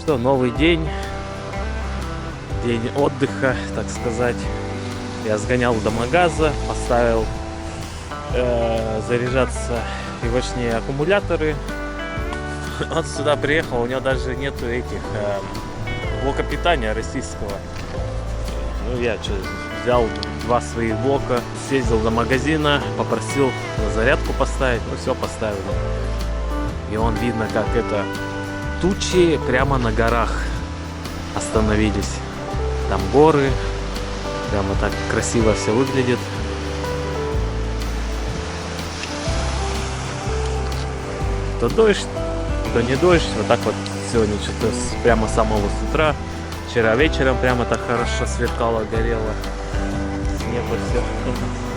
что, новый день. День отдыха, так сказать. Я сгонял до магаза, поставил заряжаться ивашние аккумуляторы. Он сюда приехал, у него даже нету этих блока питания российского. Ну я что, взял 2 своих блока, съездил до магазина, попросил на зарядку поставить, ну все поставил. И он, видно, как это тучи прямо на горах остановились. Там горы, прямо так красиво все выглядит. То дождь, то не дождь. Вот так вот сегодня что-то прямо с самого с утра. Вчера вечером прямо так хорошо сверкало, горело. С неба все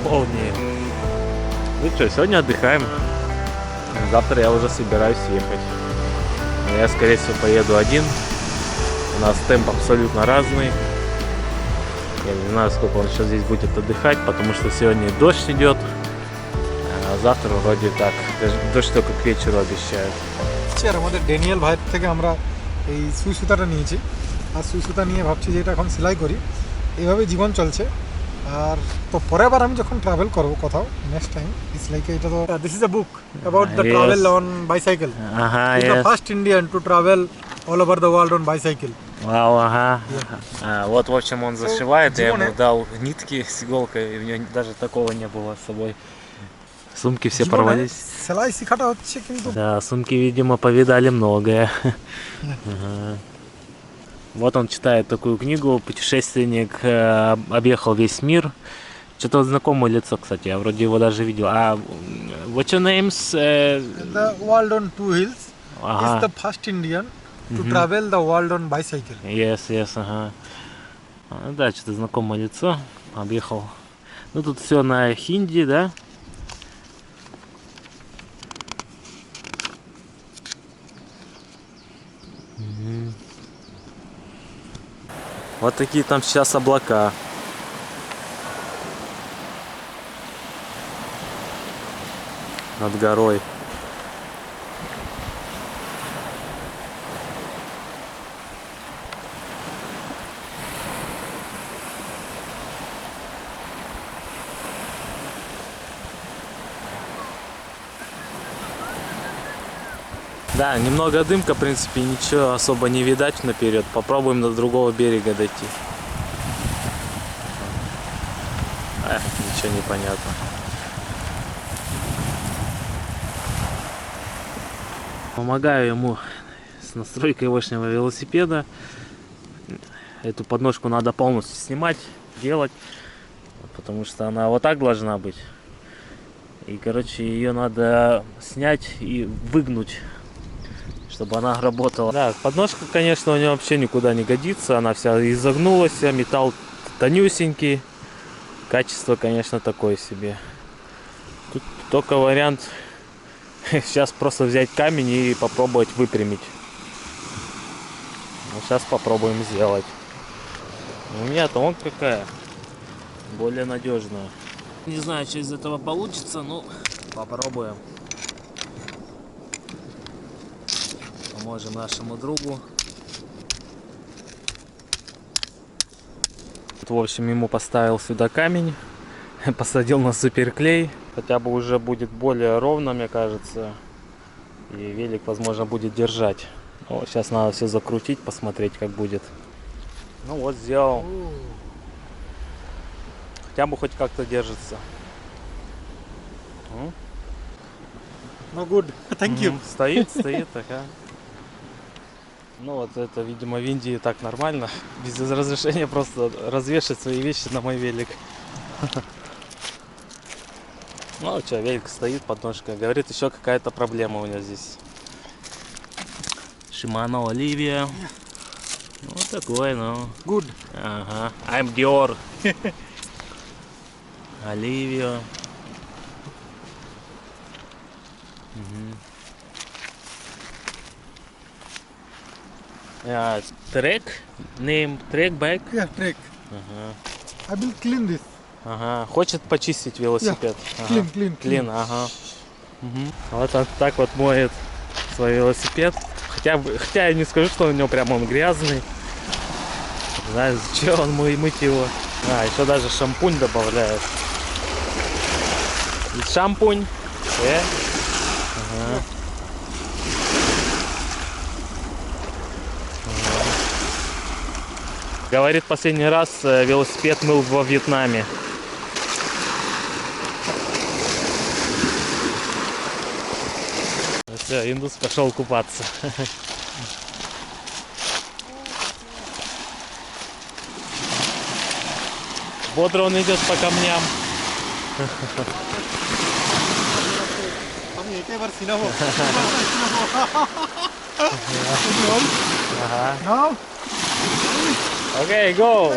молнии. Ну что, сегодня отдыхаем. Завтра я уже собираюсь ехать. Но я, скорее всего, поеду один. У нас темп абсолютно разный. Я не знаю, сколько он сейчас здесь будет отдыхать, потому что сегодня дождь идет. А завтра вроде так. Дождь только к вечеру обещают. Вчера আমাদের ড্যানিয়েল ভাই থেকে আমরা এই সুই সুতাটা নিয়েছি আর সুই সুতা নিয়ে ভাবছি যে এটা এখন সেলাই করি এইভাবে জীবন চলছে আর তো পরের বার আমি যখন ট্রাভেল করব কোথাও নেক্সট টাইম ইটস লাইক এটা তো this is a book about the travel on bicycle is the first Indian to travel all over the world on bicycle. Вау, ага. Вот, в общем, он зашивает. Я ему дал нитки с иголкой, и у него даже такого не было с собой. Сумки все порвались. সেলাই শেখাটা হচ্ছে কিন্তু Да, сумки, видимо, повидали многое. Ага. Вот он читает такую книгу «Путешественник объехал весь мир». Что-то вот знакомое лицо, кстати, я вроде его даже видел. А what's your names? The world on two wheels Ага. is the first Indian to travel the world on bicycle. Yes, yes, ага. Да, что-то знакомое лицо. Объехал. Ну, тут все на хинди, да? Вот такие там сейчас облака. Над горой. Да, немного дымка, в принципе, ничего особо не видать наперед. Попробуем до другого берега дойти. Ничего не понятно. Помогаю ему с настройкой ивашнего велосипеда. Эту подножку надо полностью снимать, делать, потому что она вот так должна быть. И, короче, ее надо снять и выгнуть, чтобы она работала. Да, подножка, конечно, у нее вообще никуда не годится. Она вся изогнулась, металл тонюсенький. Качество, конечно, такое себе. Тут только вариант сейчас просто взять камень и попробовать выпрямить. Ну, сейчас попробуем сделать. У меня-то вон какая. Более надежная. Не знаю, что из этого получится, но попробуем. Поможем нашему другу. В общем, ему поставил сюда камень, посадил на суперклей. Хотя бы уже будет более ровно, мне кажется. И велик, возможно, будет держать. Вот, сейчас надо все закрутить, посмотреть, как будет. Ну вот, сделал. Хотя бы хоть как-то держится. No good. Thank you. Стоит, такая. Ну вот это, видимо, в Индии так нормально. Без разрешения просто развешать свои вещи на мой велик. Ну что, велик стоит, подножка. Говорит, еще какая-то проблема у него здесь. Shimano Olivia. Ну такой, ну. Good. Ага. I'm Dior. Olivia. Трек? Name трек байк? Yeah, trek. Ага. I will clean this. Ага. Хочет почистить велосипед. Clean, Ага. Клин, ага. Вот он так вот моет свой велосипед. Хотя я не скажу, что у него прям он грязный. Не знаю, зачем он мыть его. А, еще даже шампунь добавляют. И шампунь. Ага. Говорит, последний раз велосипед мыл во Вьетнаме. Все, индус пошел купаться. Бодро он идет по камням. Now, Окей, go!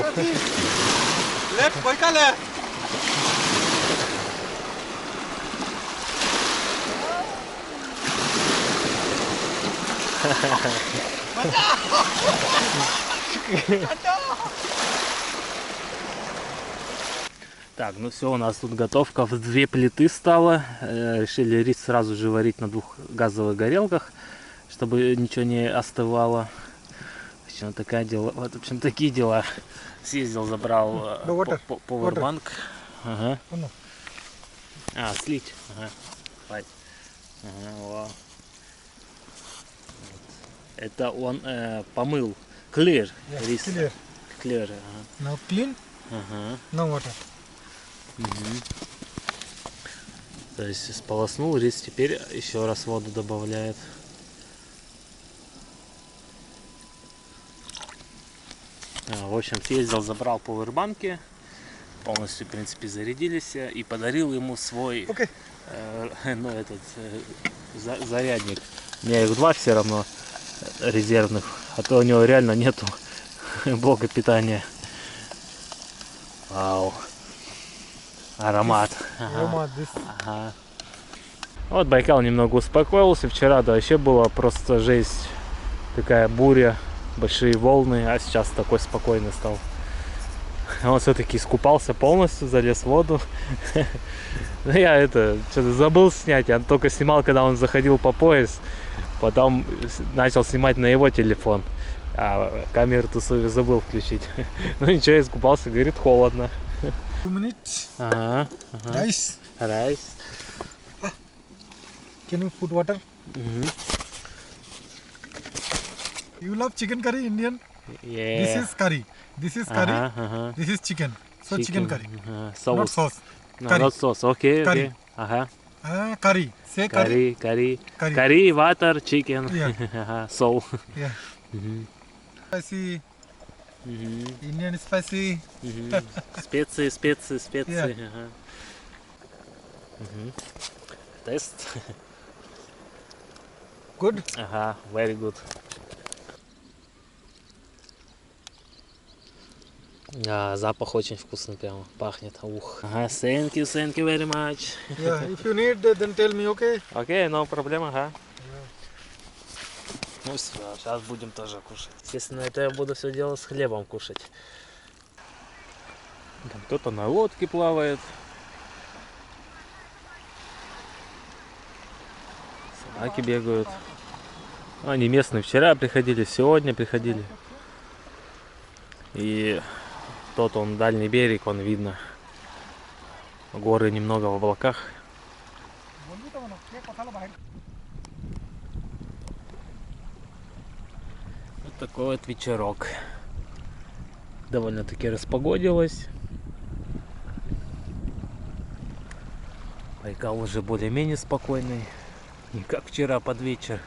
left, boyka left. Так, ну все, у нас тут готовка. В 2 плиты стало. Решили рис сразу же варить на 2 газовых горелках, чтобы ничего не остывало. В общем, такие дела. Съездил, забрал повербанк. Ага. А, слить. Ага. Хватит. Ага, вау. Это он помыл. Clear. Yeah, Рис. clear. Clear. Ага. Now clean, Ага. no water. То есть сполоснул рис, теперь еще раз воду добавляет. В общем, съездил, забрал повербанки, полностью, в принципе, зарядились, и подарил ему свой Okay. Зарядник. У меня их 2 все равно резервных, а то у него реально нету блока питания. Вау. Аромат. Aroma, this. Ага. Вот Байкал немного успокоился. Вчера да вообще была просто жесть. Такая буря, большие волны, а сейчас такой спокойный стал. Он все-таки искупался полностью, залез в воду. Но я что-то забыл снять. Я только снимал, когда он заходил по пояс. Потом начал снимать на его телефон. А камеру-то свою забыл включить. Ну ничего, искупался, говорит, холодно. 2 minutes. Ага. Rice. Райс. Can you put water? You love chicken curry, Indian? This is curry. This is curry. This is chicken. So chicken curry. Not Соус. sauce. No, Curry. not sauce. Окей, Curry. окей. Ага. Curry. Say curry. Curry. Curry. Curry, water, chicken. Yeah. Ага. Soul. Yeah. Spicy. Indian spicy. Специи. Yeah. Ага. Тест. Good. Ага, very good. Запах очень вкусный прямо, пахнет. Ух. Ага, thank you very much. Yeah. If you need, then tell me, okay? Окей, no проблем, ага. Ну все, сейчас будем тоже кушать. Естественно, это я буду все дело с хлебом кушать. Там кто-то на лодке плавает. Собаки бегают. Они местные вчера приходили, сегодня приходили. И тот он дальний берег, он видно. Горы немного в облаках. Вот такой вот вечерок. Довольно-таки распогодилось. Байкал уже более-менее спокойный. Не как вчера под вечер.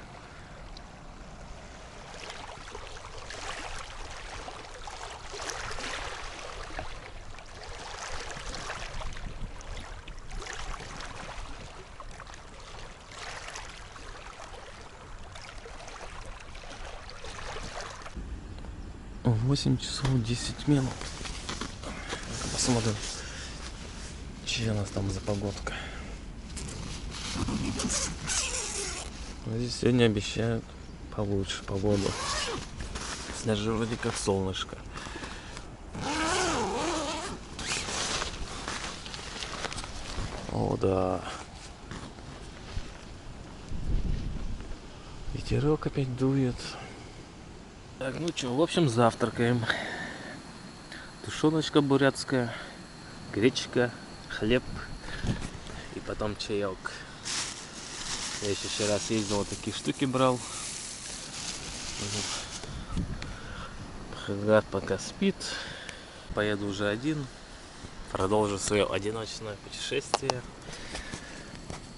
О, 8 часов 10 минут. Посмотрим, что у нас там за погодка. Здесь сегодня обещают получше погоду. Даже вроде как солнышко. О, да. И Ветерок опять дует. Так, ну что, в общем, завтракаем. Тушеночка бурятская, гречка, хлеб и потом чаек. Я еще вчера съездил, вот такие штуки брал. Хагат пока спит. Поеду уже один. Продолжу свое одиночное путешествие.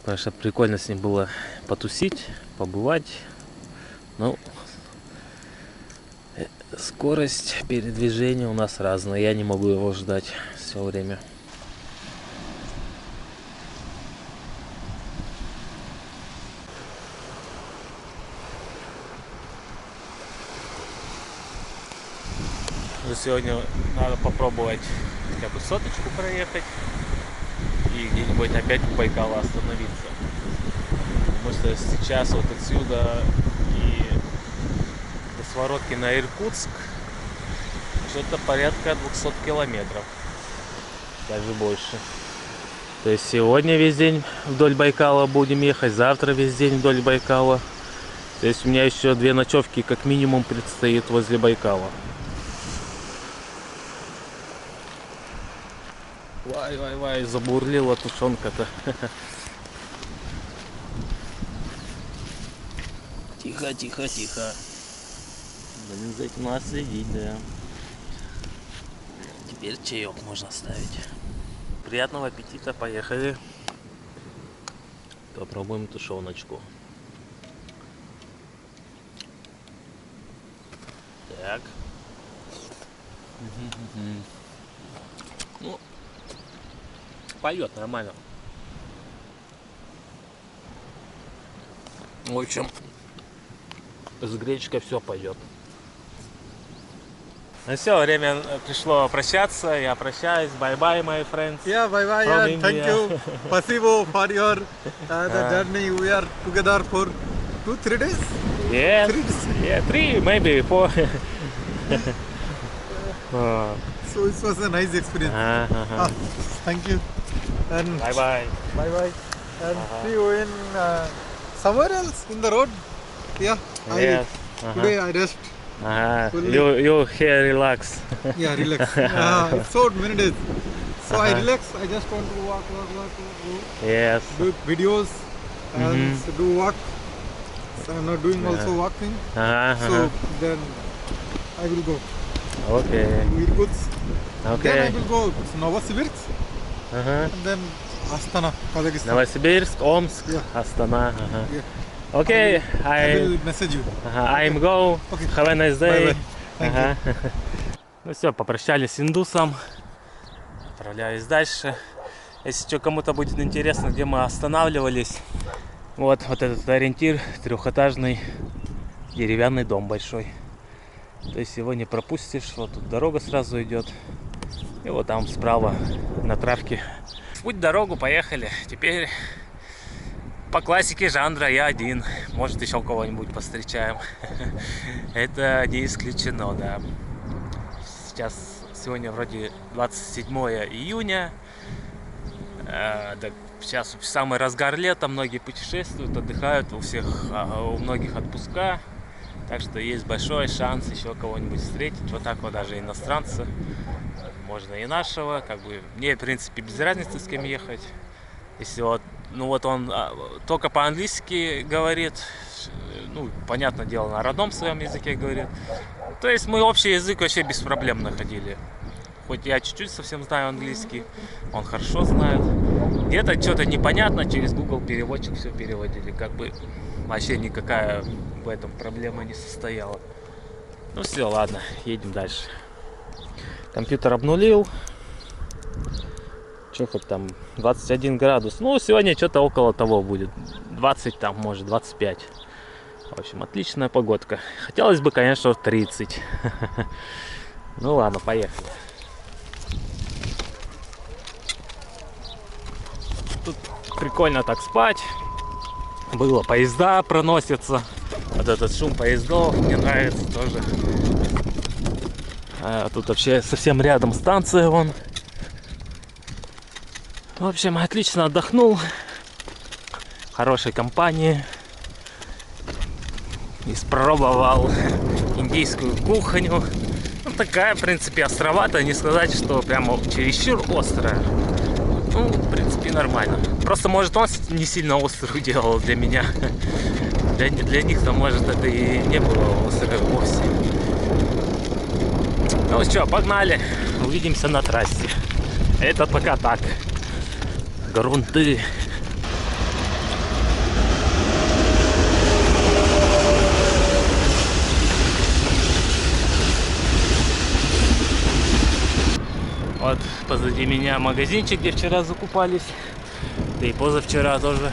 Потому что прикольно с ним было потусить, побывать. Ну, скорость передвижения у нас разная. Я не могу его ждать все время. Сегодня надо попробовать хотя бы соточку проехать и где-нибудь опять у Байкала остановиться. Потому что сейчас вот отсюда и до Своротки на Иркутск что-то порядка 200 километров, даже больше. То есть сегодня весь день вдоль Байкала будем ехать, завтра весь день вдоль Байкала. То есть у меня еще 2 ночевки как минимум предстоит возле Байкала. Вай, забурлила тушенка-то. Тихо. Будем за этим нас следить, да. Теперь чаек можно ставить. Приятного аппетита, поехали. Попробуем тушеночку. Так. Ну, поет нормально. В общем, с гречкой все пойдет. Ну все, время пришло прощаться. Я прощаюсь. Bye-bye, my friends. Yeah, bye bye, From and thank India. you, Pasivo, for your the journey. We are together for 2-3 days. Yes. 3 days. Yeah, 3, maybe 4. So it was a nice experience. Thank you, and Bye-bye. bye bye, and see you in somewhere else in the road. Yeah, Yes. today I rest. Fully. You here relax. Yeah, relax. It's so many days. So I relax. I just want to walk, Yes. do videos, and do walk. So I'm not doing also walking. So then I will go Okay. to Irkutsk. Then I Okay. will go to Novosibirsk and then Astana, Kazakhstan. Новосибирск, Омск, Yeah. Астана. Yeah. Okay, I will message you. I'm go. Okay. Have a nice day. Bye-bye. Thank you. Ну все, попрощались с индусом. Отправляюсь дальше. Если что, кому-то будет интересно, где мы останавливались. Вот этот ориентир, 3-этажный деревянный дом большой. То есть его не пропустишь. Вот тут дорога сразу идет. И вот там справа на травке. В путь дорогу, поехали. Теперь по классике жанра я один. Может, еще кого-нибудь повстречаем. Это не исключено, да. Сегодня вроде 27 июня. Сейчас самый разгар лета, многие путешествуют, отдыхают, у многих отпуска. Так что есть большой шанс еще кого-нибудь встретить. Вот так вот даже иностранца. Можно и нашего. Как бы мне, в принципе, без разницы, с кем ехать. Если вот, ну вот он только по-английски говорит, ну, понятное дело, на родном своем языке говорит. То есть мы общий язык вообще без проблем находили. Хоть я чуть-чуть совсем знаю английский, он хорошо знает. Где-то что-то непонятно, через Google переводчик все переводили. Как бы вообще никакая в этом проблема не состояла. Ну все, ладно, едем дальше. Компьютер обнулил. Что хоть там 21 градус. Ну, сегодня что-то около того будет. 20 там, может, 25. В общем, отличная погодка. Хотелось бы, конечно, 30. Ну ладно, поехали. Тут прикольно так спать. Было, поезда проносятся. Вот этот шум поездов мне нравится тоже. Тут вообще совсем рядом станция вон. В общем, отлично отдохнул. В хорошей компании. Испробовал индийскую кухню. Ну, такая, в принципе, островатая. Не сказать, что прямо чересчур острая. Ну, в принципе, нормально. Просто, может, он не сильно острую делал для меня. Для них-то, может, это и не было острое вовсе. Ну что, погнали. Увидимся на трассе. Это пока так. Грунты. Вот позади меня магазинчик, где вчера закупались. Да и позавчера тоже.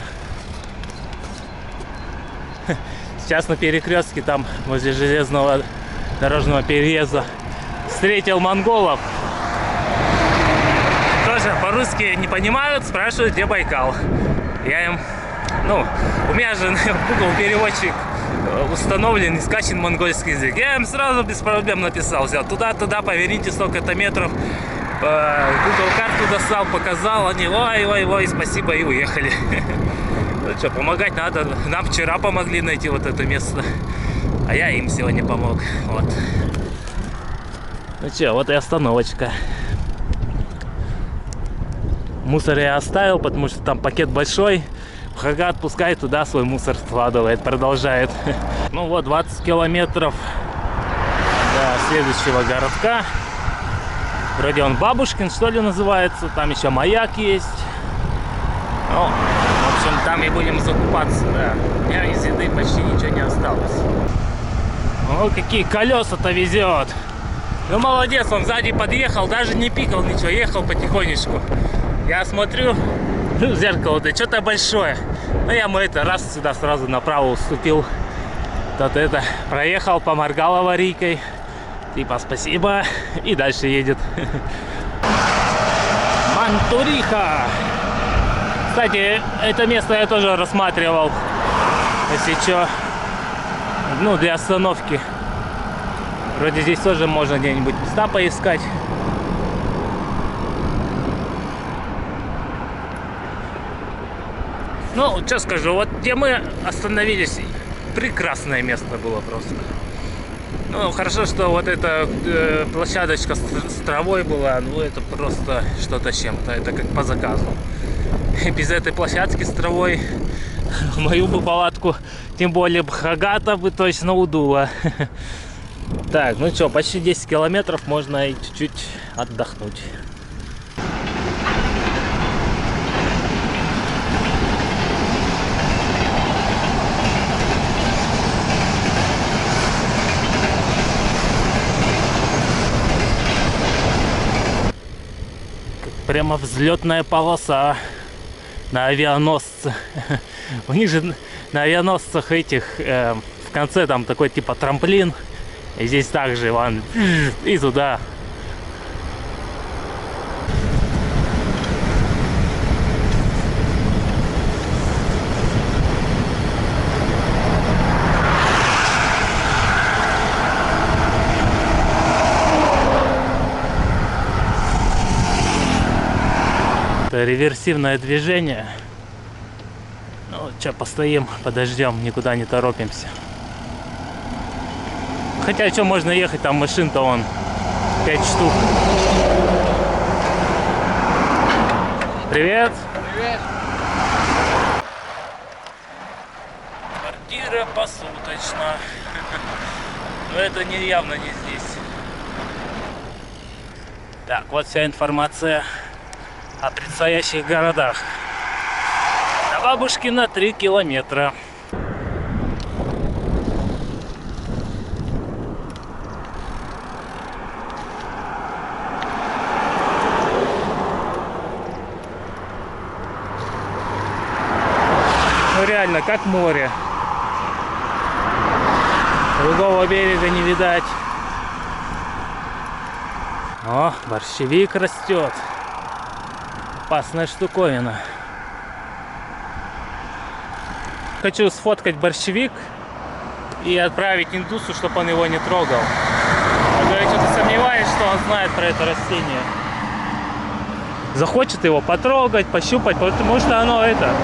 Сейчас на перекрестке, там возле железного дорожного переезда, встретил монголов. Тоже по-русски не понимают, спрашивают, где Байкал. Я им... Ну, у меня же Google переводчик установлен и скачан монгольский язык. Я им сразу без проблем написал. Взял туда-туда, поверните, столько-то метров. Google карту достал, показал. Они ой, спасибо, и уехали. Ну что, помогать надо. Нам вчера помогли найти вот это место. А я им сегодня помог. Вот. Ну что, вот и остановочка. Мусор я оставил, потому что там пакет большой. Хагат пускай туда свой мусор складывает, продолжает. Ну вот 20 километров до следующего городка. Вроде он Бабушкин, что ли, называется. Там еще маяк есть. Ну, в общем, там и будем закупаться, да. У меня из еды почти ничего не осталось. О, какие колеса-то везет. Ну, молодец, он сзади подъехал, даже не пикал ничего, ехал потихонечку. Я смотрю, в зеркало, да что-то большое. Ну, я ему это раз сюда сразу направо уступил. Тот это проехал, поморгал аварийкой. Типа спасибо. И дальше едет. Мантуриха. Кстати, это место я тоже рассматривал. Если что. Ну, для остановки. Вроде здесь тоже можно где-нибудь места поискать. Ну, что скажу, вот где мы остановились, прекрасное место было просто. Ну, хорошо, что вот эта площадочка с травой была, ну, это просто что-то с чем-то, это как по заказу. И без этой площадки с травой мою бы палатку, тем более Хагата бы точно удуло. Так, ну что, почти 10 километров, можно и чуть-чуть отдохнуть. Прямо взлетная полоса на авианосце. У них же на авианосцах этих в конце там такой типа трамплин. И здесь также вон и туда. Реверсивное движение. Ну, сейчас постоим, подождем, никуда не торопимся. Хотя, что можно ехать, там машин-то вон 5 штук. Привет! Привет! Квартира посуточно. Но это явно не здесь. Так, вот вся информация о предстоящих городах. До Бабушкина 3 километра. Ну реально, как море. Другого берега не видать. О, борщевик растет. Опасная штуковина. Хочу сфоткать борщевик и отправить индусу, чтобы он его не трогал. А то я что-то сомневаюсь, что он знает про это растение. Захочет его потрогать, пощупать, потому что оно это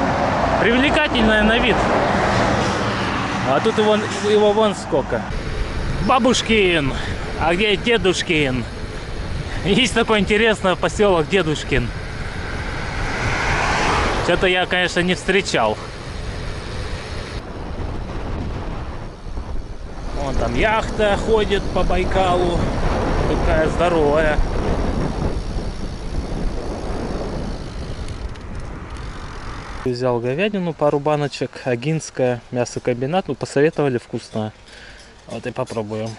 привлекательное на вид. А тут его вон сколько. Бабушкин! А где Дедушкин? Есть такой интересный поселок Дедушкин. Что-то я, конечно, не встречал. Вон там яхта ходит по Байкалу. Такая здоровая. Взял говядину, пару баночек, Агинская, мясокомбинат. Ну, посоветовали, вкусно. Вот и попробуем.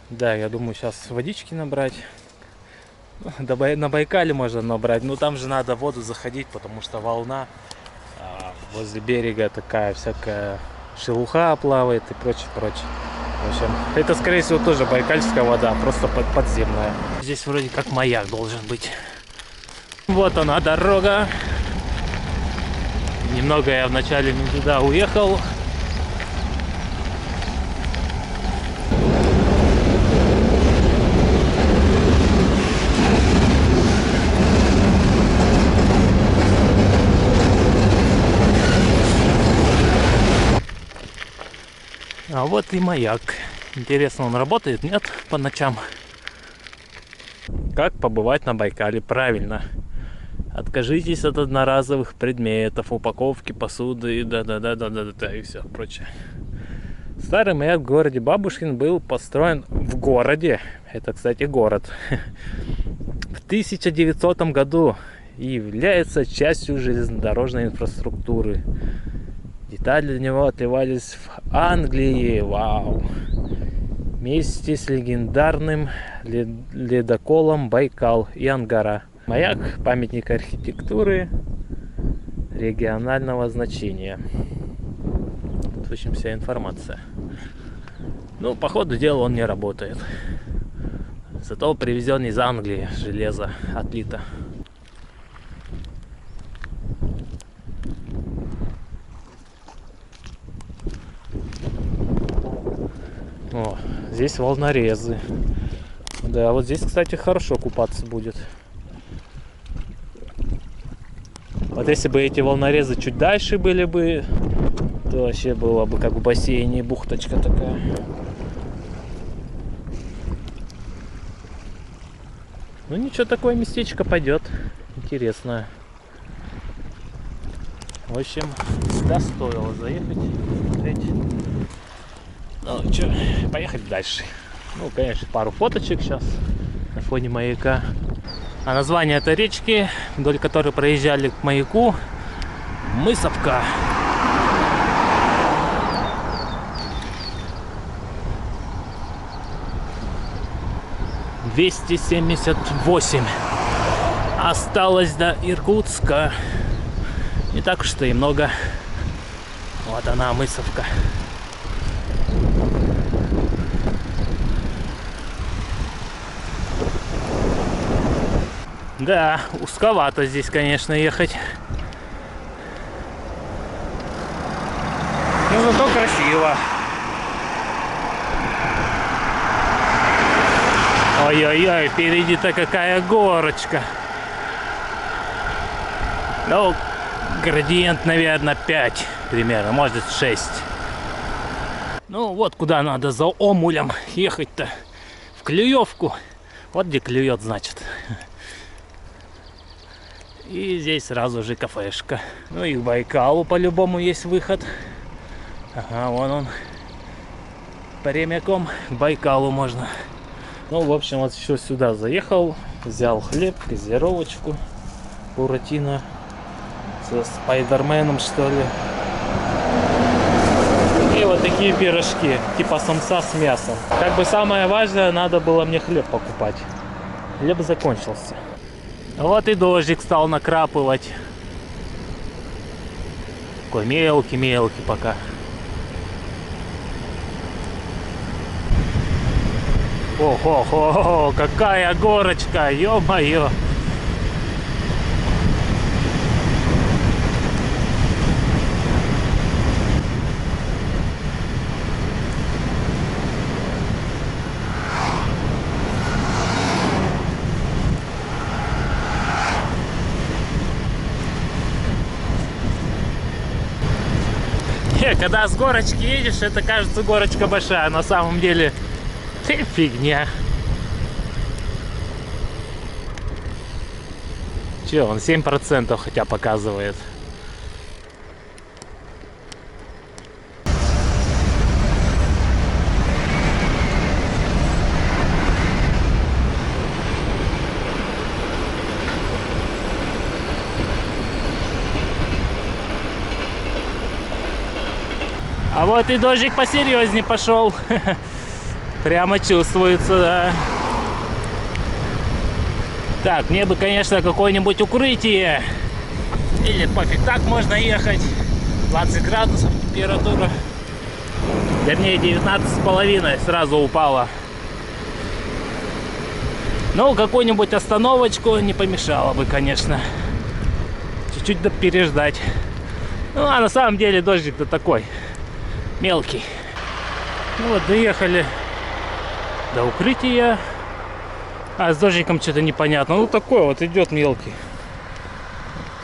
Да, я думаю, сейчас водички набрать. На Байкале можно набрать, но там же надо в воду заходить, потому что волна возле берега такая всякая шелуха плавает и прочее, прочее. В общем, это, скорее всего, тоже байкальская вода, просто подземная. Здесь вроде как маяк должен быть. Вот она, дорога. Немного я вначале не туда уехал. А вот и маяк. Интересно, он работает, нет, по ночам? Как побывать на Байкале правильно? Откажитесь от одноразовых предметов, упаковки, посуды, да, и все прочее. Старый маяк в городе Бабушкин был построен в городе. Это, кстати, город. В 1900 году и является частью железнодорожной инфраструктуры. Детали для него отливались в Англии. Вау! Вместе с легендарным ледоколом Байкал и Ангара. Маяк – памятник архитектуры регионального значения. Тут, в общем, вся информация. Ну, по ходу дела он не работает. Зато привезен из Англии железо отлито. О, здесь волнорезы. Да, вот здесь, кстати, хорошо купаться будет. Вот если бы эти волнорезы чуть дальше были бы, то вообще было бы как в бассейне, бухточка такая. Ну ничего, такое местечко пойдет. Интересное. В общем, сюда стоило заехать, посмотреть. Ну что, поехали дальше. Ну, конечно, пару фоточек сейчас на фоне маяка. А название этой речки, вдоль которой проезжали к маяку, Мысовка. «278. Осталось до Иркутска. Не так уж и много. Вот она, Мысовка. Да, узковато здесь, конечно, ехать. Но зато красиво. Ой-ой-ой, впереди-то какая горочка. Ну, градиент, наверное, 5 примерно, может 6. Ну, вот куда надо за Омулем ехать-то. В Клюевку. Вот где клюет, значит. И здесь сразу же кафешка. Ну и к Байкалу по-любому есть выход. Ага, вон он. Прямиком к Байкалу можно. Ну, в общем, вот еще сюда заехал. Взял хлеб, газировочку. Буратино. Со Спайдерменом, что ли. И вот такие пирожки. Типа самса с мясом. Как бы самое важное, надо было мне хлеб покупать. Хлеб закончился. Вот и дождик стал накрапывать. Такой мелкий-мелкий пока. Ох, какая горочка, ё-моё. Не, когда с горочки едешь, это кажется горочка большая, на самом деле фигня. Че, он 7% хотя показывает. А вот и дождик посерьезнее пошел. Прямо чувствуется, да. Так, мне бы, конечно, какое-нибудь укрытие. Или пофиг, так можно ехать. 20 градусов температура. Вернее, 19,5 сразу упала. Ну, какую-нибудь остановочку не помешало бы, конечно. Чуть-чуть переждать. Ну, а на самом деле дождик-то такой. Мелкий. Ну вот, доехали до укрытия. А с дождиком что-то непонятно. Ну такой вот идет мелкий.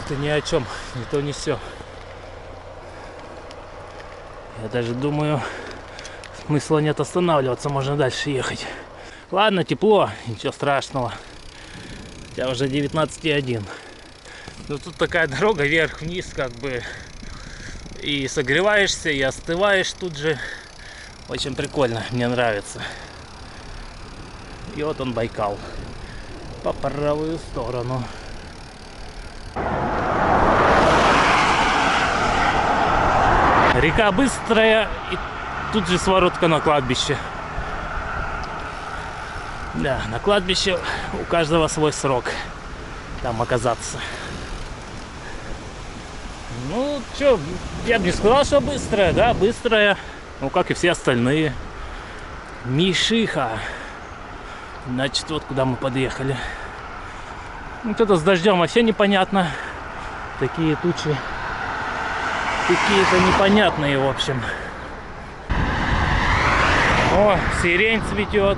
Это ни о чем. Ни то, ни сё. Я даже думаю, смысла нет останавливаться. Можно дальше ехать. Ладно, тепло. Ничего страшного. Хотя уже 19,1. Но тут такая дорога вверх-вниз, как бы. И согреваешься, и остываешь тут же. Очень прикольно, мне нравится. И вот он, Байкал. По правую сторону. Река быстрая, и тут же своротка на кладбище. Да, на кладбище у каждого свой срок там оказаться. Ну, что, я бы не сказал, что быстрая, да, быстрая. Ну, как и все остальные. Мишиха. Значит, вот куда мы подъехали. Вот это с дождем вообще непонятно. Такие тучи. Какие-то непонятные, в общем. О, сирень цветет.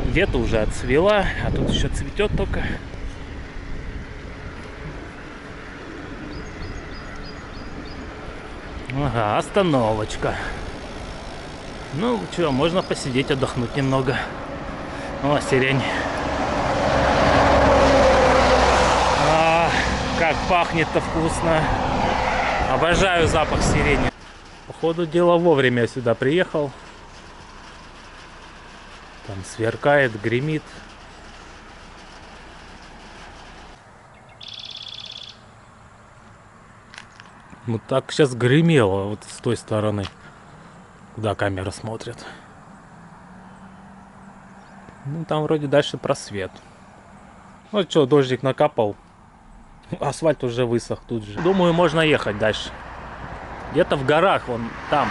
Где-то уже отцвела, а тут еще цветет только. Ага, остановочка. Ну что, можно посидеть, отдохнуть немного. О, сирень. Как пахнет-то вкусно. Обожаю запах сирени. Походу дела вовремя я сюда приехал. Там сверкает, гремит. Ну так сейчас гремело вот с той стороны, куда камера смотрит. Ну там вроде дальше просвет. Вот что, дождик накапал. Асфальт уже высох тут же. Думаю, можно ехать дальше. Где-то в горах, вон там.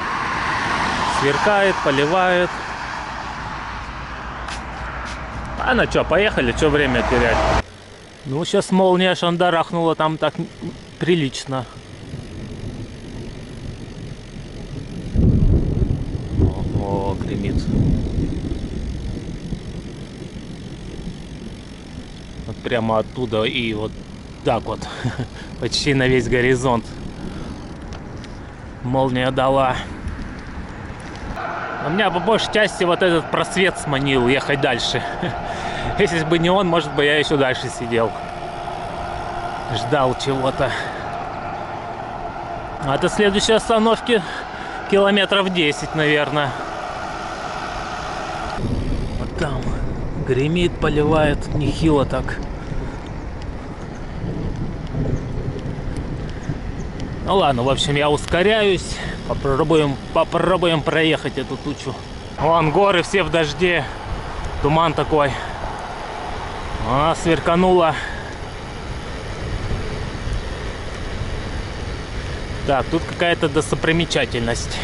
Сверкает, поливает. А ну что, поехали, что время терять. Ну сейчас молния шандарахнула, там так прилично. О, гремит. Вот прямо оттуда и вот так вот. Почти на весь горизонт. Молния дала. А меня по большей части вот этот просвет сманил ехать дальше. Если бы не он, может бы я еще дальше сидел. Ждал чего-то. А до следующей остановки километров 10, наверное. Вот там гремит, поливает, нехило так. Ну ладно, в общем, я ускоряюсь. Попробуем проехать эту тучу. Вон горы все в дожде. Туман такой. А, сверкануло. Так, тут какая-то достопримечательность.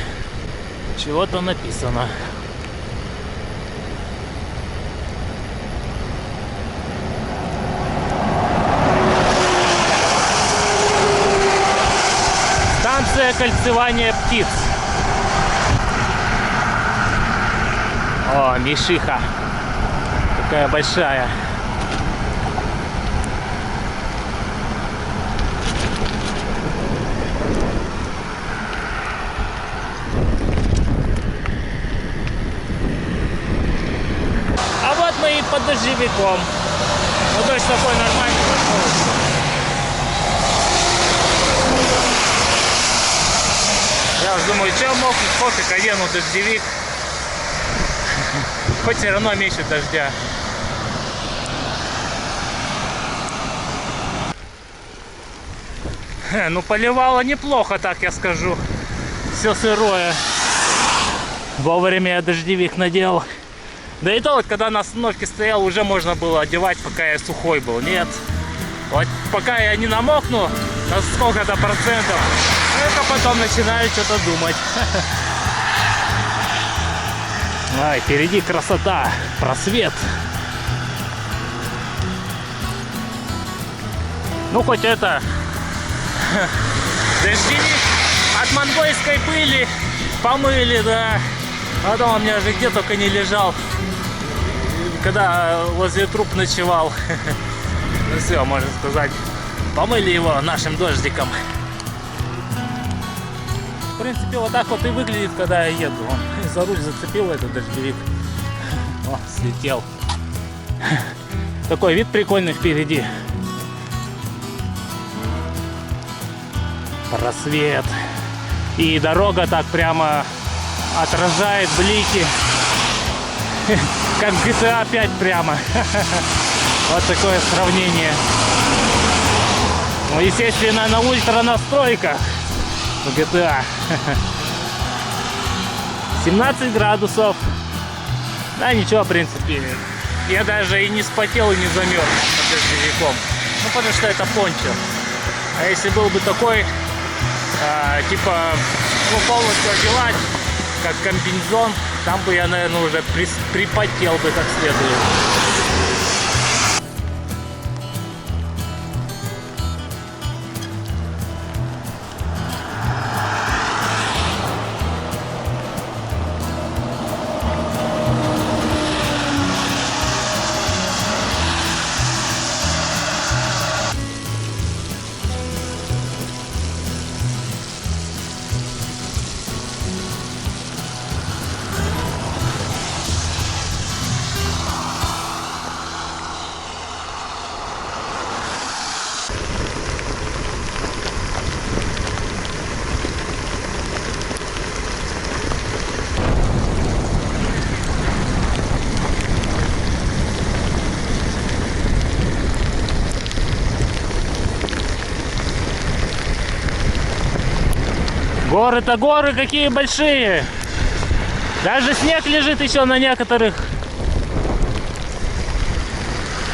Чего-то написано. Станция кольцевания птиц. О, Мишиха. Такая большая. дождевиком. Ну, дождь такой нормальный пошел. Я уж думаю, что мокнуть, пофиг, одену дождевик. Хоть все равно меньше дождя. Ну, поливало неплохо, так я скажу. Все сырое. Вовремя я дождевик надел. Да и то вот, когда на остановке стоял, уже можно было одевать, пока я сухой был. Нет. Вот пока я не намокну на сколько-то процентов, только потом начинаю что-то думать. Ай, впереди красота, просвет. Ну, хоть это... Дождевик от монгольской пыли помыли, да. А то он у меня же где только не лежал, когда возле труб ночевал. Ну все, можно сказать, помыли его нашим дождиком. В принципе, вот так вот и выглядит, когда я еду. За руль зацепил этот дождевик. О, слетел. Такой вид прикольный впереди. Просвет. И дорога так прямо отражает блики. Как в GTA 5 прямо. Вот такое сравнение. Ну, естественно, на ультра настройках в GTA. 17 градусов. Да, ничего, в принципе. Я даже и не спотел, и не замерз под дождевиком. Ну, потому что это пончо. А если был бы такой, типа, ну, полностью одевать, как комбинезон, там бы я, наверное, уже припотел бы как следует. Горы-то горы какие большие. Даже снег лежит еще на некоторых.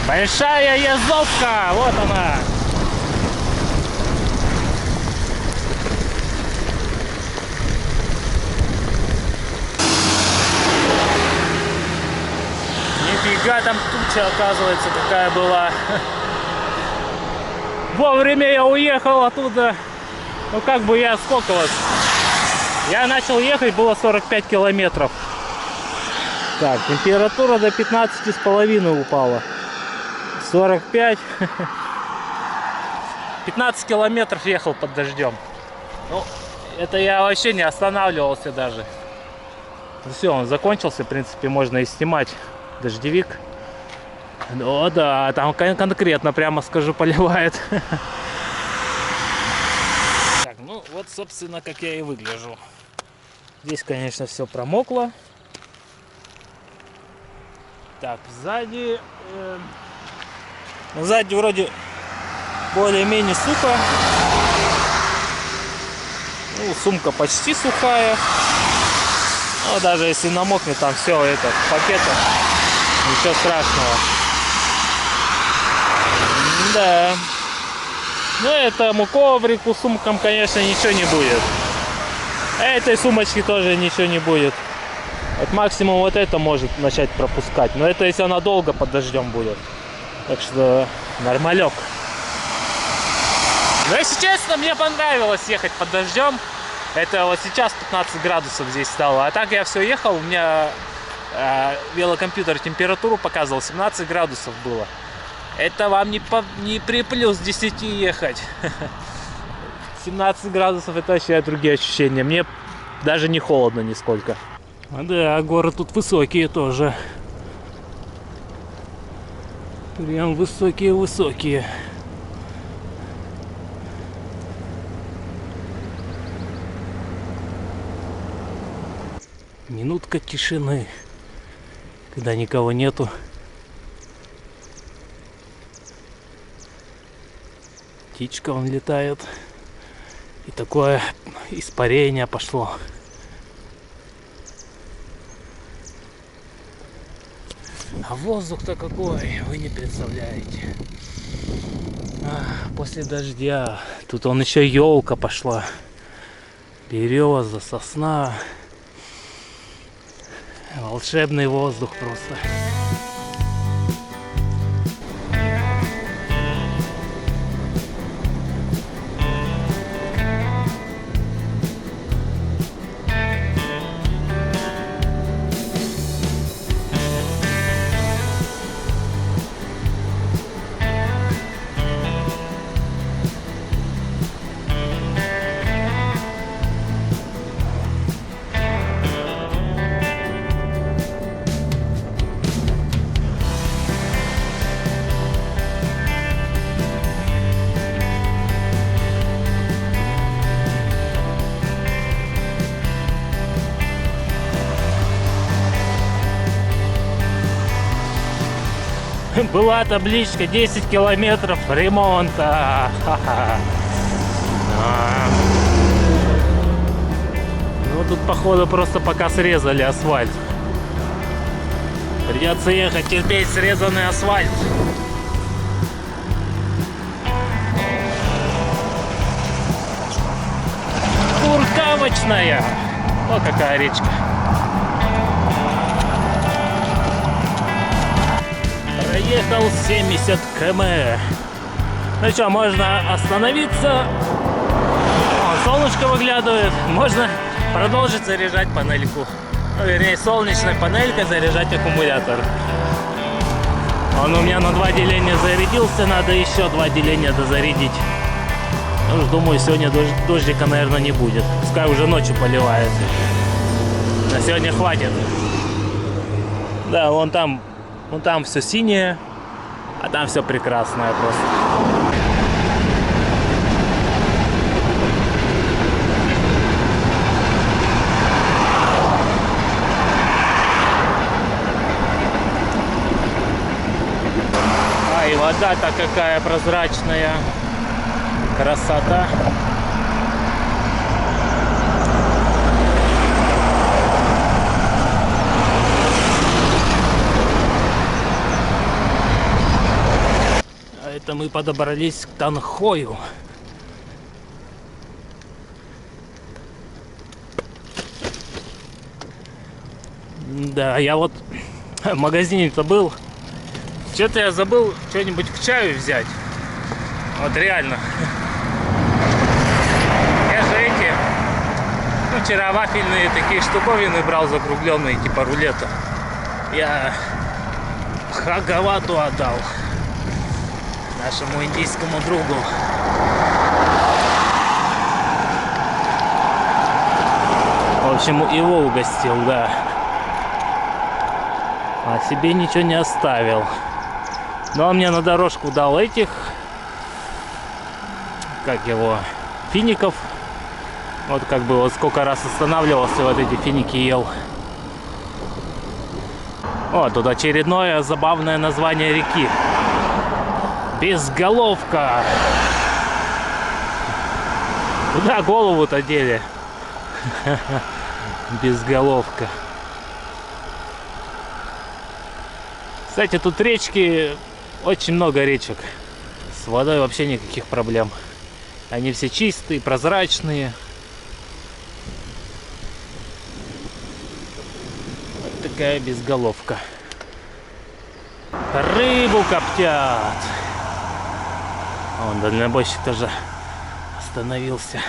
Большая Язовка. Вот она. Нифига там туча, оказывается, какая была. Вовремя я уехал оттуда. Ну как бы я, сколько вас? Я начал ехать, было 45 километров. Так, температура до 15,5 упала. 45. 15 километров ехал под дождем. Ну, это я вообще не останавливался даже. Ну, все, он закончился, в принципе, можно и снимать дождевик. Ну да, там конкретно, прямо скажу, поливает. Ну, вот, собственно, как я и выгляжу. Здесь, конечно, все промокло. Так, сзади... сзади вроде более-менее сухо. Ну, сумка почти сухая. Но даже если намокнет, там все это в пакетах. Ничего страшного. Да. Ну, этому коврику, сумкам, конечно, ничего не будет. Этой сумочки тоже ничего не будет. Вот максимум вот это может начать пропускать. Но это если она долго под дождем будет. Так что нормалек. Но если честно, мне понравилось ехать под дождем. Это вот сейчас 15 градусов здесь стало. А так я все ехал, у меня велокомпьютер температуру показывал, 17 градусов было. Это вам не при плюс 10 ехать. 17 градусов это вообще другие ощущения. Мне даже не холодно нисколько. Да, горы тут высокие тоже. Прям высокие-высокие. Минутка тишины, когда никого нету. Птичка он летает. И такое испарение пошло. А воздух-то какой, вы не представляете. После дождя. Тут он еще елка пошла. Береза, сосна. Волшебный воздух просто. Была табличка 10 километров ремонта. Ну тут походу просто пока срезали асфальт. Придется ехать терпеть срезанный асфальт. Куркавочная. Вот какая речка. Проехал 70 км. Ну что, можно остановиться. О, солнышко выглядывает. Можно продолжить заряжать панельку. Ну, вернее, солнечной панелькой заряжать аккумулятор. Он у меня на 2 деления зарядился. Надо еще 2 деления дозарядить. Ну, думаю, сегодня дождика, наверное, не будет. Пускай уже ночью поливает. На сегодня хватит. Да, вон там все синее, а там все прекрасное просто. И вода-то какая прозрачная. Красота. Это мы подобрались к Танхою. Да, я вот в магазине-то был. Что-то я забыл что-нибудь к чаю взять. Вот реально. Я же эти, вчера вафельные такие штуковины брал закругленные, типа рулета. Я Хагавату отдал нашему индийскому другу. В общем, его угостил, да. А себе ничего не оставил. Но он мне на дорожку дал этих, как его, фиников. Вот как бы вот сколько раз останавливался, вот эти финики ел. О, тут очередное забавное название реки. Безголовка. Куда голову-то дели? Безголовка. Кстати, тут речки, очень много речек. С водой вообще никаких проблем. Они все чистые, прозрачные. Вот такая безголовка. Рыбу коптят. Вон дальнобойщик тоже остановился.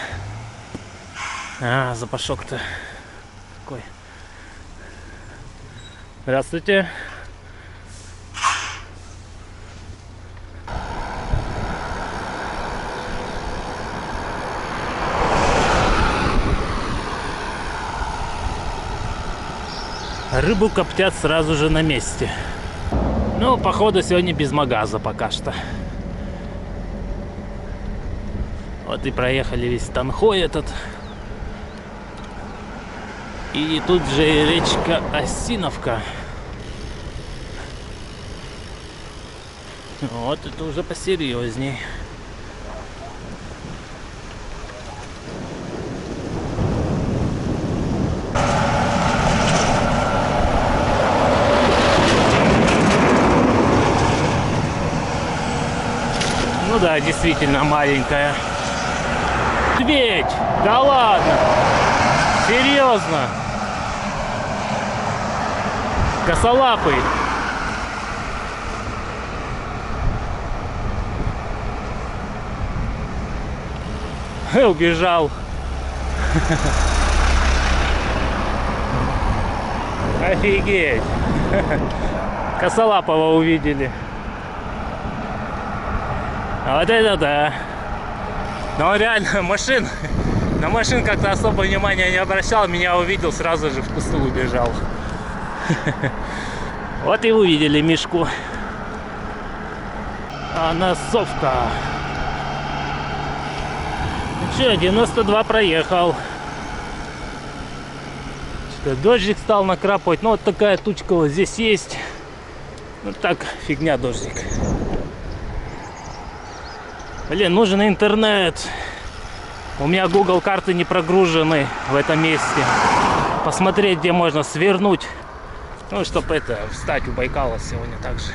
Запашок-то какой. Здравствуйте. Рыбу коптят сразу же на месте. Ну, походу, сегодня без магаза пока что. Вот и проехали весь Танхой этот. И тут же речка Осиновка. Вот это уже посерьезней. Ну да, действительно маленькая. Медведь! Да ладно! Серьезно! Косолапый! Убежал! Офигеть! Косолапого увидели. А вот это да. Но реально на машин как-то особо внимания не обращал, меня увидел, сразу же в кусту убежал. Вот и увидели Мишку. Носовка. Ну что, 92 проехал. Что-то дождик стал накрапывать. Ну вот такая тучка вот здесь есть. Ну так, фигня дождик. Блин, нужен интернет. У меня Google карты не прогружены в этом месте. Посмотреть, где можно свернуть. Ну, чтобы это, встать у Байкала сегодня также.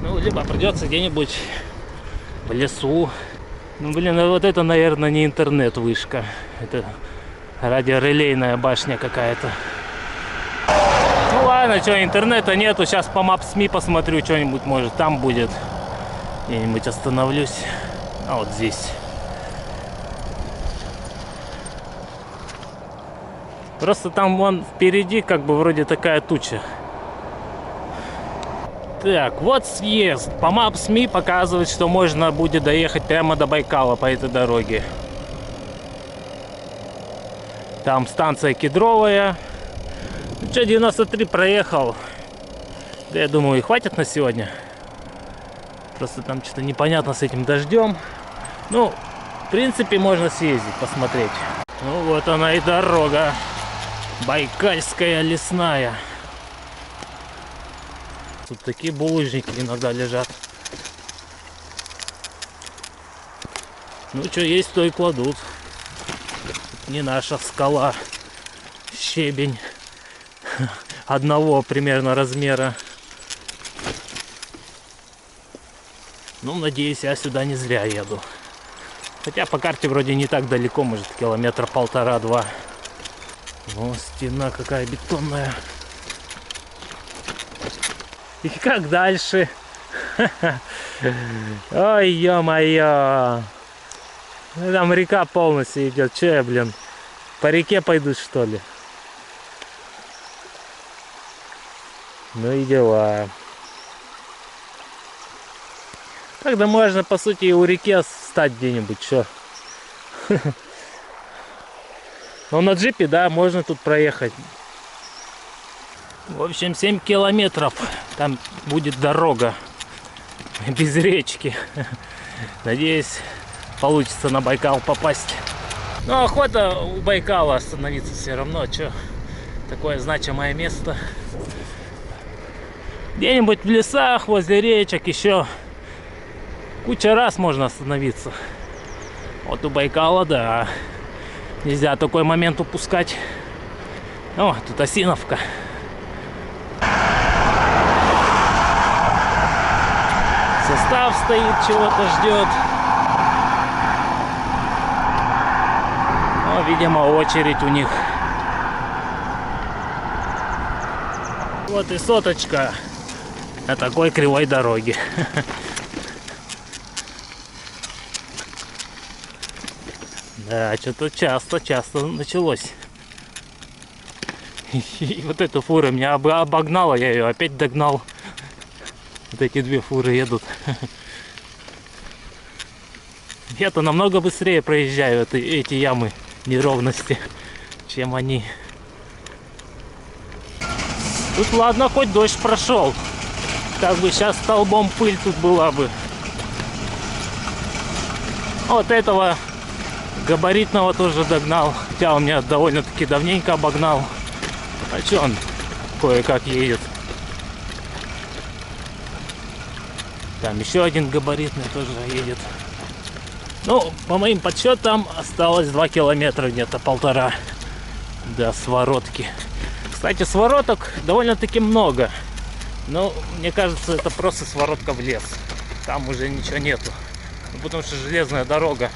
Ну, либо придется где-нибудь в лесу. Ну, блин, вот это, наверное, не интернет-вышка. Это радиорелейная башня какая-то. Ну, ладно, что, интернета нету. Сейчас по Maps.me посмотрю, что-нибудь, может, там будет. Где-нибудь остановлюсь. А вот здесь. Просто там вон впереди как бы вроде такая туча. Так, вот съезд. По Maps.me показывает, что можно будет доехать прямо до Байкала по этой дороге. Там станция Кедровая. Ну что, 93 проехал. Да я думаю, и хватит на сегодня. Просто там что-то непонятно с этим дождем. Ну, в принципе, можно съездить, посмотреть. Ну, вот она и дорога. Байкальская лесная. Тут такие булыжники иногда лежат. Ну, что есть, то и кладут. Не наша скала. Щебень. Одного примерно размера. Ну, надеюсь, я сюда не зря еду. Хотя по карте вроде не так далеко, может, километра 1,5-2. О, стена какая бетонная. И как дальше? Ой, ё-моё. Там река полностью идет. Че я, блин, по реке пойду, что ли? Ну и дела. Тогда можно, по сути, и у реки встать где-нибудь, что. Но на джипе, да, можно тут проехать. В общем, 7 километров. Там будет дорога. Без речки. Надеюсь, получится на Байкал попасть. Но охота у Байкала остановиться все равно. Что, такое значимое место. Где-нибудь в лесах, возле речек еще. Куча раз можно остановиться. Вот у Байкала, да. Нельзя такой момент упускать. О, тут Осиновка. Состав стоит, чего-то ждет. Ну, видимо, очередь у них. Вот и соточка на такой кривой дороге. Да, что-то часто началось. И вот эта фура меня обогнала, я ее опять догнал. Вот эти две фуры едут. Я-то намного быстрее проезжаю эти ямы неровности, чем они. Тут ладно, хоть дождь прошел. как бы сейчас столбом пыль тут была бы. Вот этого габаритного тоже догнал. Хотя он меня довольно-таки давненько обогнал. А че он кое-как едет. Там еще один габаритный тоже едет. Ну, по моим подсчетам, осталось 2 километра, где-то 1,5 до Своротки. Кстати, Свороток довольно-таки много. Но мне кажется, это просто Своротка в лес. Там уже ничего нету. Ну, потому что железная дорога.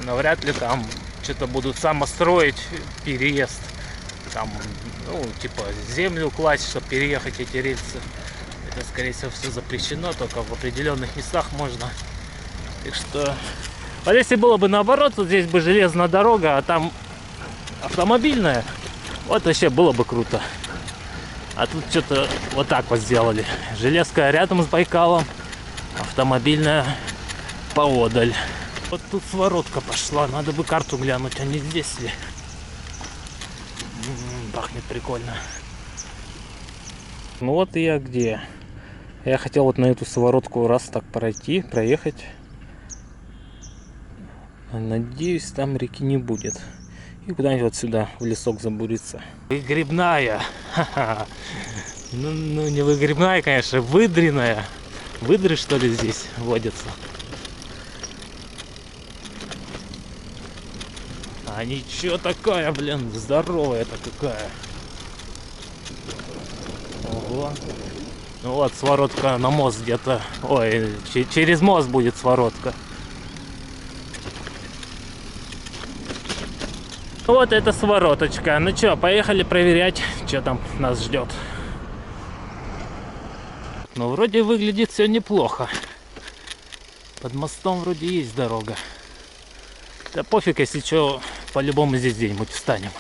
Навряд ли там что-то будут самостроить переезд. Там, ну, типа землю класть, чтобы переехать эти рельсы. Это, скорее всего, все запрещено. Только в определенных местах можно. Так что... Вот если было бы наоборот, вот здесь бы железная дорога, а там автомобильная, вот вообще было бы круто. А тут что-то вот так вот сделали. Железка рядом с Байкалом, автомобильная поодаль. Вот тут Своротка пошла, надо бы карту глянуть, а не здесь ли. Пахнет прикольно. Ну вот и я где. Я хотел вот на эту Своротку раз так пройти, проехать. Надеюсь, там реки не будет. И куда-нибудь вот сюда, в лесок забуриться. Выгребная. Ну, не выгребная, конечно, выдренная. Выдры, что ли, здесь водятся. А ничего такая, блин, здоровая-то какая. Ого. Ну вот, Своротка на мост где-то. Ой, через мост будет Своротка. Вот это Свороточка. Ну что, поехали проверять, что там нас ждет. Ну, вроде выглядит все неплохо. Под мостом вроде есть дорога. Да пофиг, если что, по-любому здесь где-нибудь встанем.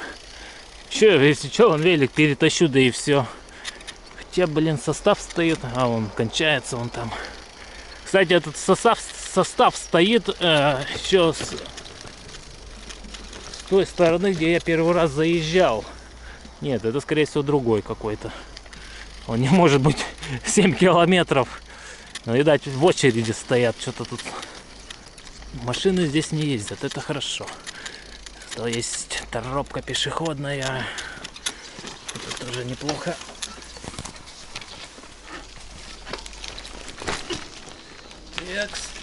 Че, если что, он велик перетащу, да и все. Хотя, блин, состав стоит, а он кончается, вон там. Кстати, этот состав стоит еще с той стороны, где я первый раз заезжал. Нет, это скорее всего другой какой-то. Он не может быть 7 километров. Но, видать, в очереди стоят. Что-то тут машины здесь не ездят. Это хорошо. Что есть тропка пешеходная. Это тоже неплохо.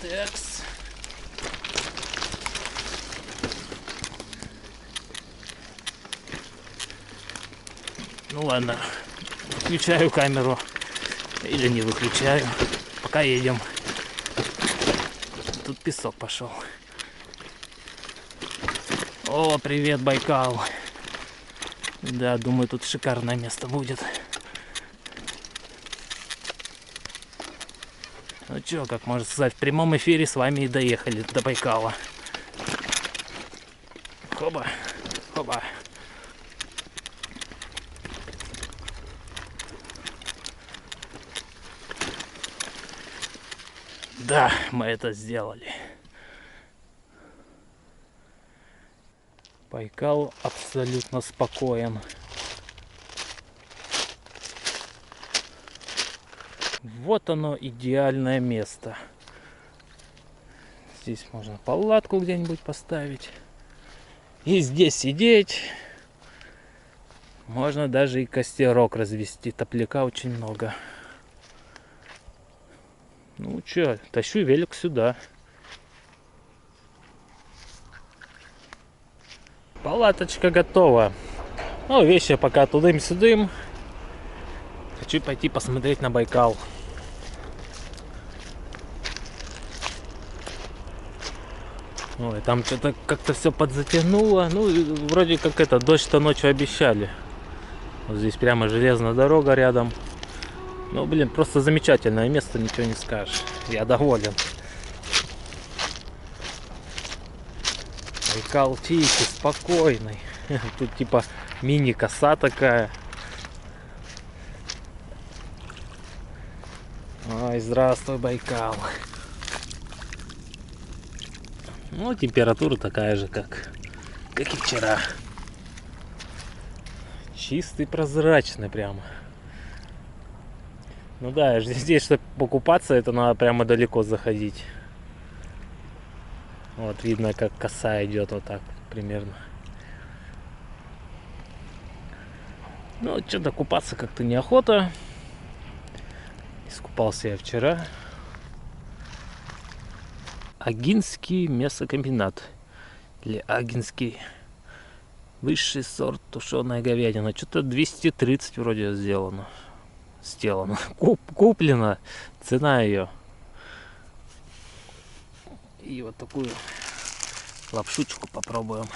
Текс. Ну ладно, выключаю камеру или не выключаю, пока едем. Тут песок пошел. О, привет, Байкал. Да, думаю, тут шикарное место будет. Ну чё, как можно сказать, в прямом эфире с вами и доехали до Байкала. Хоба. Да, мы это сделали. Байкал абсолютно спокоен. Вот оно, идеальное место. Здесь можно палатку где-нибудь поставить. И здесь сидеть. Можно даже и костерок развести. Топляка очень много. Ну чё, тащу велик сюда. Палаточка готова. Ну, вещи пока тудым-сюдым. Хочу пойти посмотреть на Байкал. Ой, там что-то как-то все подзатянуло. Ну, вроде как это, дождь-то ночью обещали. Вот здесь прямо железная дорога рядом. Ну, блин, просто замечательное место, ничего не скажешь. Я доволен. Байкал тихий, спокойный. Тут типа мини-коса такая. Ой, здравствуй, Байкал. Ну, температура такая же, как и вчера. Чистый, прозрачный прямо. Ну да, здесь, чтобы покупаться, это надо прямо далеко заходить. Вот видно, как коса идет вот так примерно. Ну, что-то купаться как-то неохота. Искупался я вчера. Агинский мясокомбинат. Или Агинский. Высший сорт тушеная говядина. Что-то 230 вроде сделано. Куплено. Цена ее. И вот такую лапшучку попробуем.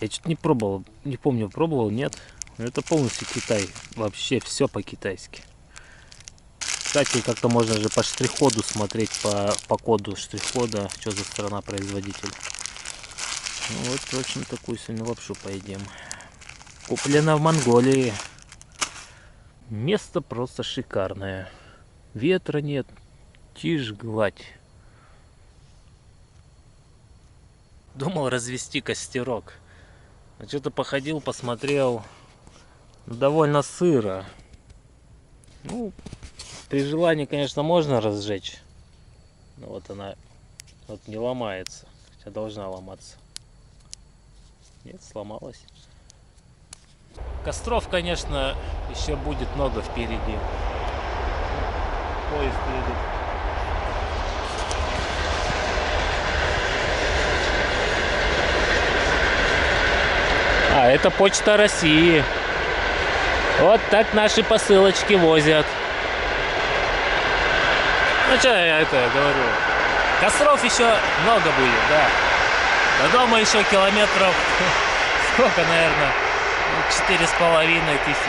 Я что-то не пробовал. Не помню, пробовал, нет. Но это полностью Китай. Вообще все по-китайски. Кстати, как-то можно же по штрих-коду смотреть, по коду штрих-кода, что за страна-производитель. Ну вот, в общем, такую сегодня лапшу поедим. Куплена в Монголии. Место просто шикарное. Ветра нет, тишь, гладь. Думал развести костерок. А что-то походил, посмотрел. Довольно сыро. Ну, при желании, конечно, можно разжечь. Но вот она вот не ломается. Хотя должна ломаться. Нет, сломалась. Костров, конечно, еще будет много впереди. Поезд едет. А, это Почта России. Вот так наши посылочки возят. Ну что я это говорю? Костров еще много будет, да. До дома еще километров сколько, наверное, 4500.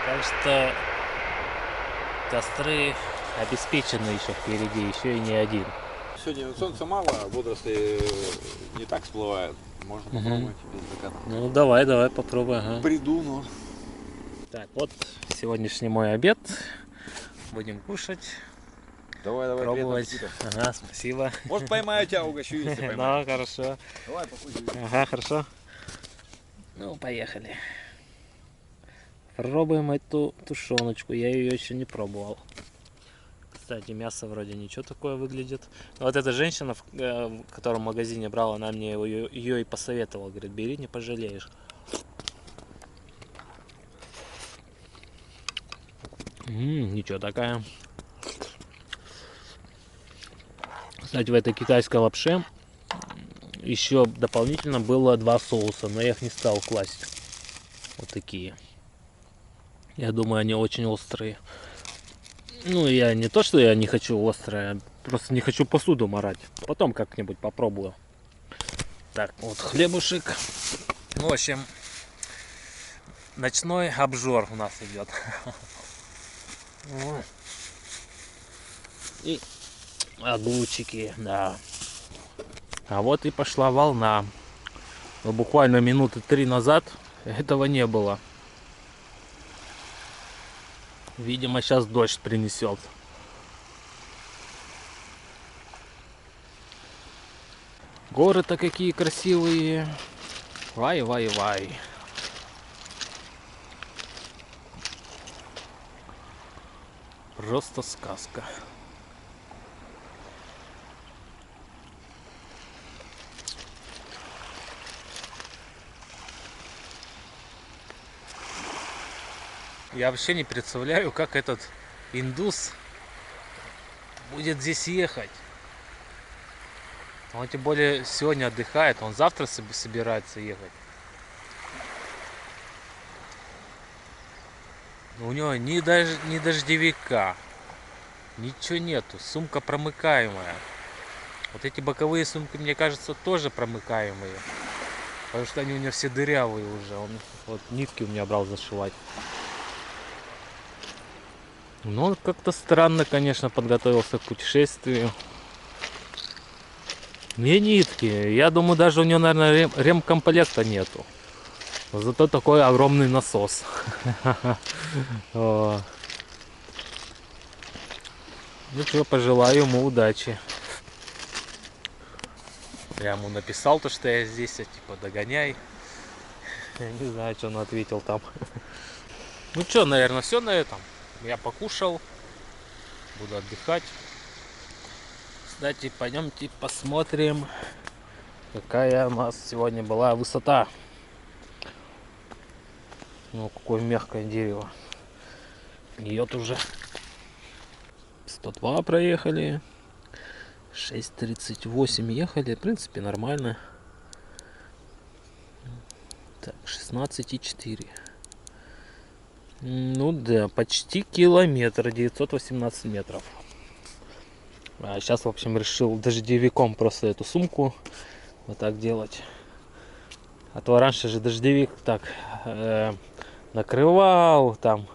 Так что костры обеспечены еще впереди, еще и не один. Сегодня солнца мало, а водоросли не так всплывают. Можно попробовать без заката. Ну давай попробуй. Ага. Приду, но... Так, вот сегодняшний мой обед. Будем кушать. Давай, Пробовать. Ага, спасибо. Может, поймаю тебя, угощу, если поймаю. Да, хорошо. Давай, покушай. Ага, хорошо. Ну, поехали. Пробуем эту тушеночку. Я ее еще не пробовал. Кстати, мясо вроде ничего такое выглядит. Но вот эта женщина, в котором магазине брала, она мне ее и посоветовала. Говорит, бери, не пожалеешь. Ничего такая. Кстати, в этой китайской лапше еще дополнительно было 2 соуса, но я их не стал класть. Вот такие. Я думаю, они очень острые. Ну, я не то, что я не хочу острое, просто не хочу посуду марать. Потом как-нибудь попробую. Так, вот хлебушек. В общем, ночной обжор у нас идет. И огурчики, да. А вот и пошла волна. Но буквально минуты 3 назад этого не было. Видимо, сейчас дождь принесет. Горы-то какие красивые. Вай. Просто сказка. Я вообще не представляю, как этот индус будет здесь ехать. Он тем более сегодня отдыхает, он завтра собирается ехать. Но у него ни дождевика, ничего нету, сумка промыкаемая. Вот эти боковые сумки, мне кажется, тоже промыкаемые. Потому что они у него все дырявые уже. Он вот нитки у меня брал зашивать. Но он как-то странно, конечно, подготовился к путешествию. Не нитки. Я думаю, даже у него, наверное, ремкомплекта нету. Но зато такой огромный насос. Ну что, пожелаю ему удачи. Я ему написал то, что я здесь, типа, догоняй. Я не знаю, что он ответил там. Ну что, наверное, все на этом. Я покушал. Буду отдыхать. Кстати, пойдемте посмотрим, какая у нас сегодня была высота. Ну, какое мягкое дерево. Гниет уже. 102 проехали. 6:38 ехали. В принципе, нормально. Так, 16,4. Ну да, почти километр. 918 метров. А сейчас, в общем, решил дождевиком просто эту сумку вот так делать. А то раньше же дождевик так накрывал, там,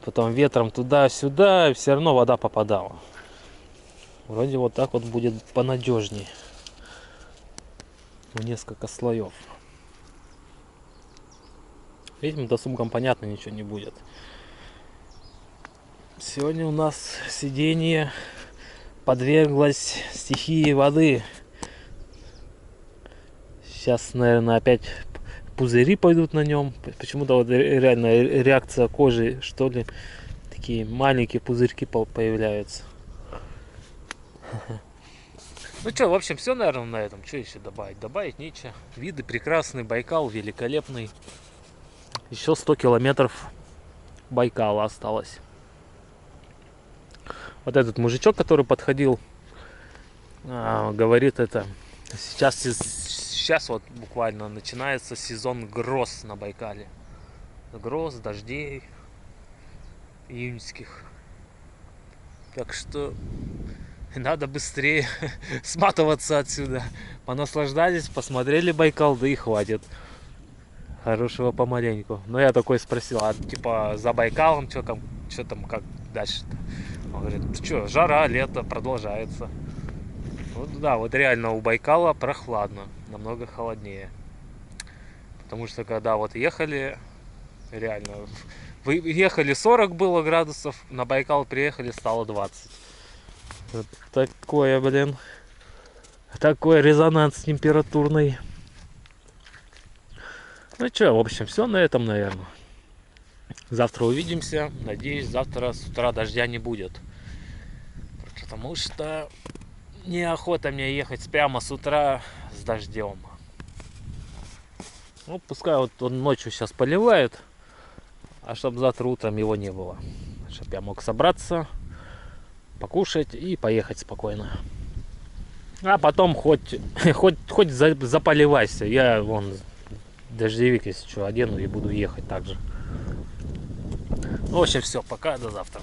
потом ветром туда-сюда, и все равно вода попадала. Вроде вот так вот будет понадежнее. В несколько слоев. Этим-то сумкам понятно ничего не будет. Сегодня у нас сиденье подверглось стихии воды. Сейчас, наверное, опять пузыри пойдут на нем. Почему-то вот реально реакция кожи, что ли, такие маленькие пузырьки появляются. Ну что, в общем, все, наверное, на этом. Что еще добавить? Добавить нечего. Виды прекрасный, Байкал великолепный. Еще 100 километров Байкала осталось. Вот этот мужичок, который подходил, говорит это. Сейчас вот буквально начинается сезон гроз на Байкале. Гроз, дождей июньских. Так что надо быстрее сматываться отсюда. Понаслаждались, посмотрели Байкал, да и хватит. Хорошего помаленьку. Но я такой спросил, а типа за Байкалом что там, как дальше-то? Он говорит, ну что, жара, лето продолжается. Вот да, вот реально у Байкала прохладно, намного холоднее. Потому что когда вот ехали, реально, вы ехали 40 было градусов, на Байкал приехали, стало 20. Вот такое, блин, такой резонанс температурный. Ну что, в общем, все на этом, наверное. Завтра увидимся. Надеюсь, завтра с утра дождя не будет. Потому что неохота мне ехать прямо с утра с дождем. Ну, пускай вот он ночью сейчас поливает, а чтобы завтра утром его не было. Чтобы я мог собраться, покушать и поехать спокойно. А потом хоть заполивайся. Я вон дождевик, если что, одену и буду ехать так же. В общем, все, пока, до завтра.